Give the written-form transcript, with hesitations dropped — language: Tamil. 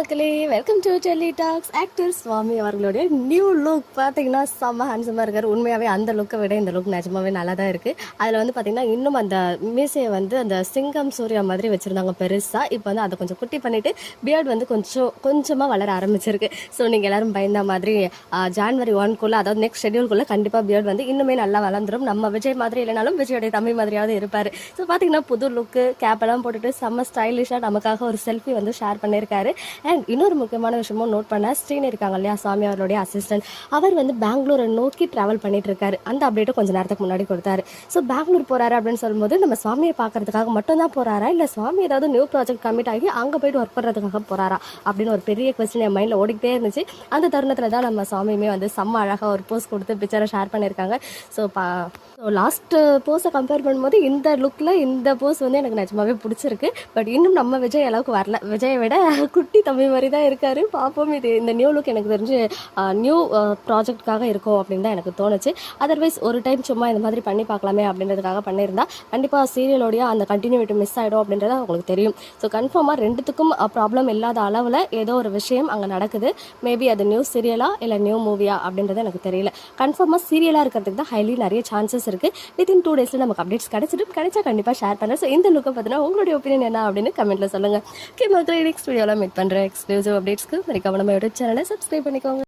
மக்களே, welcome to Delhi talks. Actor Swami அவர்களுடைய நியூ லுக் பார்த்தீங்கன்னா செம்ம ஹேண்ட்ஸமாக இருக்கார். உண்மையாகவே அந்த லுக்கை விட இந்த லுக் நிஜமாவே நல்லா தான் இருக்குது. அதில் வந்து பார்த்தீங்கன்னா இன்னும் அந்த மீசையை வந்து அந்த சிங்கம் சூர்யா மாதிரி வச்சுருந்தாங்க பெருசாக. இப்போ வந்து அதை கொஞ்சம் குட்டி பண்ணிவிட்டு பியர்ட் வந்து கொஞ்சமாக வளர ஆரம்பிச்சிருக்கு. ஸோ நீங்கள் எல்லோரும் பயந்த மாதிரி ஜான்வரி 1க்குள்ளே, அதாவது நெக்ஸ்ட் ஷெடியூல்குள்ளே கண்டிப்பாக பியர்ட் வந்து இன்னுமே நல்லா வளர்ந்துடும். நம்ம விஜய் மாதிரி இல்லைனாலும் விஜயோடைய தம்பி மாதிரியாவது இருப்பார். ஸோ பார்த்தீங்கன்னா புது லுக்கு, கேப்பெல்லாம் போட்டுட்டு செம்ம ஸ்டைலிஷாக நமக்காக ஒரு செல்ஃபி வந்து ஷேர் பண்ணியிருக்காரு. அண்ட் இன்னொரு முக்கியமான விஷயமும் நோட் பண்ண, ஸ்ரீன் இருக்காங்க இல்லையா, சாமி அவருடைய அசிஸ்டன்ட், அவர் வந்து பெங்களூரை நோக்கி ட்ராவல் பண்ணிட்டு இருக்காரு. அந்த அப்டேட்டும் கொஞ்சம் நேரத்துக்கு முன்னாடி கொடுத்தாரு. ஸோ பெங்களூர் போறாரு அப்படின்னு சொல்லும்போது நம்ம சுவாமியை பார்க்கறதுக்காக மட்டும்தான் போறாரா, இல்லை சுவாமி ஏதாவது நியூ ப்ராஜெக்ட் கமிட் ஆகி அங்கே போயிட்டு ஒர்க் பண்ணுறதுக்காக போறாரா அப்படின்னு ஒரு பெரிய கொஸ்டின் என் மைண்டில் ஓடிக்கிட்டே இருந்துச்சு. அந்த தருணத்தில் தான் நம்ம சுவாமியுமே வந்து செம்ம அழகாக ஒரு போஸ்ட் கொடுத்து பிக்சரை ஷேர் பண்ணியிருக்காங்க. ஸோ லாஸ்ட் போஸை கம்பேர் பண்ணும்போது இந்த லுக்கில் இந்த போஸ் வந்து எனக்கு நிஜமாவே பிடிச்சிருக்கு. பட் இன்னும் நம்ம விஜய் அளவுக்கு வரல. விஜயை விட குட்டி தம்பி மாதிரி தான் இருக்காரு. பார்ப்போம், இது இந்த நியூ லுக் எனக்கு தெரிஞ்சு நியூ ப்ராஜெக்ட்காக இருக்கும் அப்படின்னு தான் எனக்கு தோணுச்சு. அதர்வைஸ் ஒரு டைம் சும்மா இந்த மாதிரி பண்ணி பார்க்கலாமே அப்படின்றதுக்காக பண்ணியிருந்தா கண்டிப்பாக சீரியலோடைய அந்த கண்டினியூட்டி மிஸ் ஆகிடும் அப்படின்றது உங்களுக்கு தெரியும். ஸோ கன்ஃபார்மாக ரெண்டுத்துக்கும் ப்ராப்ளம் இல்லாத அளவில் ஏதோ ஒரு விஷயம் அங்கே நடக்குது. மேபி அது நியூ சீரியலா இல்லை நியூ மூவியா அப்படின்றது எனக்கு தெரியல. கன்ஃபார்மாக சீரியலாக இருக்கிறதுக்கு தான் ஹைலி நிறைய சான்சஸ் இருக்குது. வித்தின் 2 டேஸில் நமக்கு அப்டேட்ஸ் கிடைச்சா கண்டிப்பாக ஷேர் பண்ணுறேன். ஸோ இந்த லுக்கை பார்த்தீங்கன்னா உங்களுடைய ஒப்பீனியன் என்ன அப்படின்னு கமெண்ட்டில் சொல்லுங்கள். மக்களே, நெக்ஸ்ட் வீடியோவில் மீட் பண்ணுறேன். எக்ஸ்க்ளூசிவ் அப்டேட்ஸ்க்கு மறக்காம நம்ம யூடியூப் சேனலை சப்ஸ்கிரைப் பண்ணிக்கோங்க.